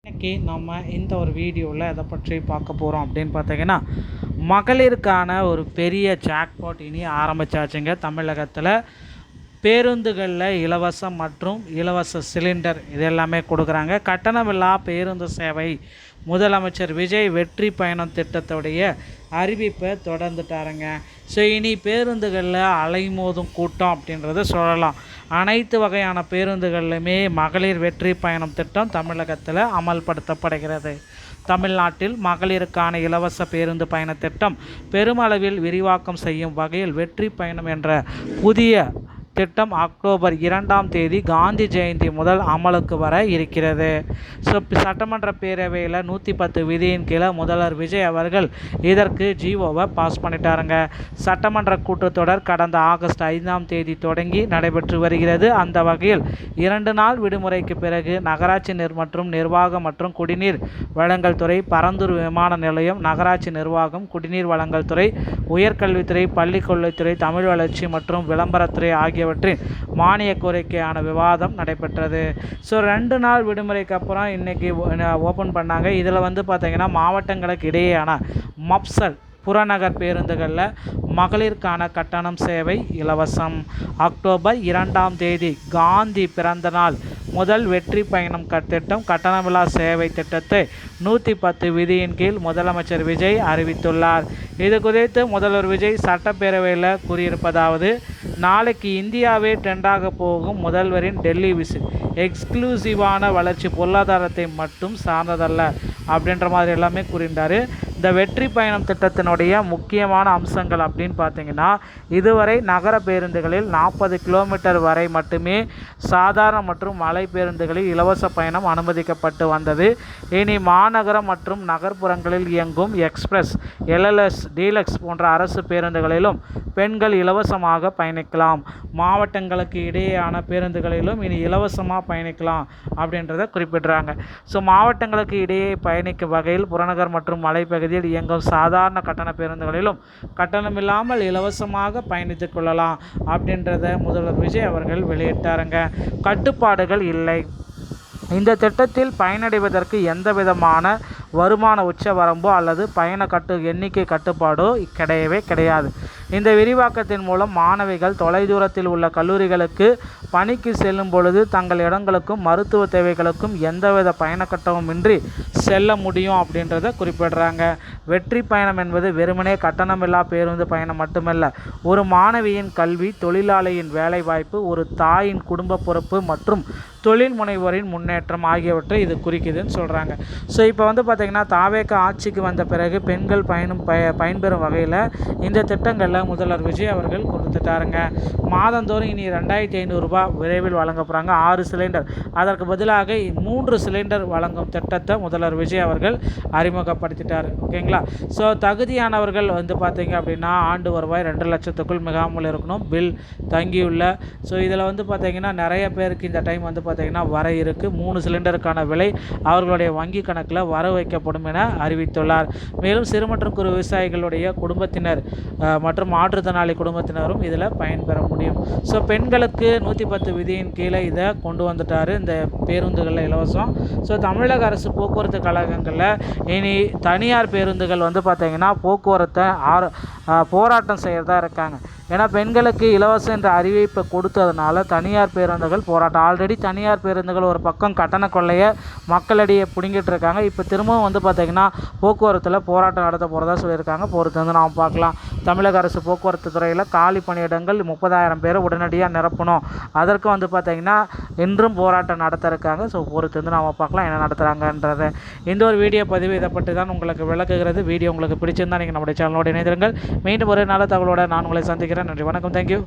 இன்றைக்கி நம்ம இந்த ஒரு வீடியோவில் எதை பற்றி பார்க்க போகிறோம் அப்படின்னு பார்த்தீங்கன்னா, மகளிருக்கான ஒரு பெரிய ஜாக்பாட் இனி ஆரம்பித்தாச்சுங்க. தமிழகத்தில் பேருந்துகளில் இலவசம் மற்றும் இலவச சிலிண்டர் இது எல்லாமே கொடுக்குறாங்க. கட்டணமில்லா பேருந்து சேவை முதலமைச்சர் விஜய் வெற்றி பயணம் திட்டத்துடைய அறிவிப்பை தொடர்ந்துட்டாருங்க. ஸோ இனி பேருந்துகளில் அலைமோதும் கூட்டம் அப்படின்றத சொல்லலாம். அனைத்து வகையான பேருந்துகளிலுமே மகளிர் வெற்றி பயணம் திட்டம் தமிழகத்தில் அமல்படுத்தப்படுகிறது. தமிழ்நாட்டில் மகளிருக்கான இலவச பேருந்து பயண திட்டம் பெருமளவில் விரிவாக்கம் செய்யும் வகையில் வெற்றி பயணம் என்ற புதிய திட்டம் அக்டோபர் 2ஆம் தேதி காந்தி ஜெயந்தி முதல் அமலுக்கு வர இருக்கிறது. ஸோ சட்டமன்ற பேரவையில் 110 விதியின் கீழே முதல்வர் விஜய் அவர்கள் இதற்கு ஜிஓவை பாஸ் பண்ணிட்டாருங்க. சட்டமன்ற கூட்டத்தொடர் கடந்த ஆகஸ்ட் 5ஆம் தேதி தொடங்கி நடைபெற்று வருகிறது. அந்த வகையில் 2 நாள் விடுமுறைக்கு பிறகு நகராட்சி மற்றும் நிர்வாகம் மற்றும் குடிநீர் வழங்கல் துறை, பரந்தூர் விமான நிலையம், நகராட்சி நிர்வாகம், குடிநீர் வழங்கல் துறை, உயர்கல்வித்துறை, பள்ளிக்கொள்ளைத்துறை, தமிழ் வளர்ச்சி மற்றும் விளம்பரத்துறை ஆகியவற்றின் மானிய கோரிக்கையான விவாதம் நடைபெற்றது. ஸோ 2 நாள் விடுமுறைக்கு அப்புறம் இன்றைக்கி ஓப்பன் பண்ணாங்க. இதில் பார்த்தீங்கன்னா மாவட்டங்களுக்கு இடையேயான மப்சல் புறநகர் பேருந்துகளில் மகளிருக்கான கட்டணம் சேவை இலவசம். அக்டோபர் 2ஆம் தேதி காந்தி பிறந்த நாள் முதல் வெற்றி பயணம் திட்டம் கட்டணமில்லா சேவை திட்டத்தை 110 விதியின் கீழ் முதலமைச்சர் விஜய் அறிவித்துள்ளார். இது குறித்து முதல்வர் விஜய் சட்டப்பேரவையில் கூறியிருப்பதாவது: நாளைக்கு இந்தியாவே ட்ரெண்டாக போகும் முதல்வரின் டெல்லி விசிட் எக்ஸ்க்ளூசிவான வளர்ச்சி பொருளாதாரத்தை மட்டும் சார்ந்ததல்ல அப்படின்ற மாதிரி எல்லாமே கூறினார். இந்த வெற்றி பயணம் திட்டத்தினுடைய முக்கியமான அம்சங்கள் அப்படின்னு பார்த்தீங்கன்னா, இதுவரை நகர பேருந்துகளில் 40 கிலோமீட்டர் வரை மட்டுமே சாதாரண மற்றும் மலை பேருந்துகளில் இலவச பயணம் அனுமதிக்கப்பட்டு வந்தது. இனி மாநகரம் மற்றும் நகர்ப்புறங்களில் இயங்கும் எக்ஸ்பிரஸ், எல்எல்எஸ், டீலக்ஸ் போன்ற அரசு பேருந்துகளிலும் பெண்கள் இலவசமாக பயணிக்கலாம். மாவட்டங்களுக்கு இடையேயான பேருந்துகளிலும் இனி இலவசமாக பயணிக்கலாம் அப்படின்றத குறிப்பிடுறாங்க. ஸோ மாவட்டங்களுக்கு இடையே பயணிக்கும் வகையில் புறநகர் மற்றும் மலைப்பகுதியில் இயங்கும் சாதாரண கட்டண பேருந்துகளிலும் கட்டணமில்லாமல் இலவசமாக பயணித்து கொள்ளலாம் அப்படின்றத முதல்வர் விஜய் அவர்கள் வெளியிட்டாருங்க. கட்டுப்பாடுகள் இல்லை. இந்த திட்டத்தில் பயனடைவதற்கு எந்த விதமான வருமான உச்சவரம்போ அல்லது பயண எண்ணிக்கை கட்டுப்பாடோ கிடையாது. இந்த விரிவாக்கத்தின் மூலம் மாணவிகள் தொலைதூரத்தில் உள்ள கல்லூரிகளுக்கு பணிக்கு செல்லும் பொழுது தங்கள் இடங்களுக்கும் மருத்துவ தேவைகளுக்கும் எந்தவித பயண கட்டணமின்றி செல்ல முடியும் அப்படின்றத குறிப்பிடுறாங்க. வெற்றி பயணம் என்பது வெறுமனே கட்டணமில்லா பேருந்து பயணம் மட்டுமல்ல, ஒரு மாணவியின் கல்வி, தொழிலாளியின் வேலைவாய்ப்பு, ஒரு தாயின் குடும்ப பொறுப்பு மற்றும் தொழில் முனைவோரின் முன்னேற்றம் ஆகியவற்றை இது குறிக்குதுன்னு சொல்கிறாங்க. ஸோ இப்போ பார்த்திங்கன்னா தாவேக ஆட்சிக்கு வந்த பிறகு பெண்கள் பயன்பெறும் வகையில் இந்த திட்டங்களில் முதல்வர் விஜய் அவர்கள் கொடுத்துட்டாருங்க. மாதந்தோறும் இனி 2500 ரூபாய் விரைவில் வழங்க போகிறாங்க. 6 சிலிண்டர், அதற்கு பதிலாக 3 சிலிண்டர் வழங்கும் திட்டத்தை முதல்வர் விஜய் அவர்கள் அறிமுகப்படுத்திட்டார். ஓகேங்களா? ஸோ தகுதியானவர்கள் பார்த்திங்க அப்படின்னா ஆண்டு வருவாய் 2 லட்சத்துக்குள் மிகாமல் இருக்கணும், பில் தங்கியுள்ள. ஸோ இதில் பார்த்திங்கன்னா நிறைய பேருக்கு இந்த டைம் பார்த்திங்கன்னா வர இருக்குது. 3 சிலிண்டருக்கான விலை அவர்களுடைய வங்கி கணக்கில் வர வைக்கப்படும் என அறிவித்துள்ளார். மேலும் சிறு மற்றும் குறு விவசாயிகளுடைய குடும்பத்தினர் மற்றும் மாற்றுத்திறனாளி குடும்பத்தினரும் இதில் பயன்பெற முடியும். ஸோ பெண்களுக்கு 110 விதியின் கீழே இதை கொண்டு வந்துட்டார். இந்த பேருந்துகளில் இலவசம். ஸோ தமிழக அரசு போக்குவரத்து கழகங்களில் இனி தனியார் பேருந்துகள் பார்த்திங்கன்னா போக்குவரத்தை போராட்டம் செய்கிறதா இருக்காங்க. ஏன்னா பெண்களுக்கு இலவசம் என்ற அறிவிப்பை கொடுத்ததுனால தனியார் பேருந்துகள் போராட்டம். ஆல்ரெடி தனியார் பேருந்துகள் ஒரு பக்கம் கட்டண கொள்ளையை மக்களிடையே பிடுங்கிட்டு இருக்காங்க. இப்போ திரும்பவும் பார்த்திங்கன்னா போக்குவரத்தில் போராட்டம் நடத்த போகிறதா சொல்லியிருக்காங்க. பொறுத்து நாம் பார்க்கலாம். தமிழக அரசு போக்குவரத்து துறையில் காலி பணியிடங்கள் 30,000 பேரை உடனடியாக நிரப்பணும். அதற்கு பார்த்திங்கன்னா இன்றும் போராட்டம் நடத்த இருக்காங்க. ஸோ பொறுத்து நாம் பார்க்கலாம் என்ன நடத்துகிறாங்கன்றது. இந்த ஒரு வீடியோ பதிவு இதை பற்றி தான் உங்களுக்கு விளக்குகிறது. வீடியோ உங்களுக்கு பிடிச்சிருந்தால் நீங்கள் நம்முடைய சேனலோடு இணைந்திருங்கள். மீண்டும் ஒரு நல்ல தகவலோடு நான் உங்களை சந்திக்கிறேன். நன்றி, வணக்கம், தேங்க்யூ.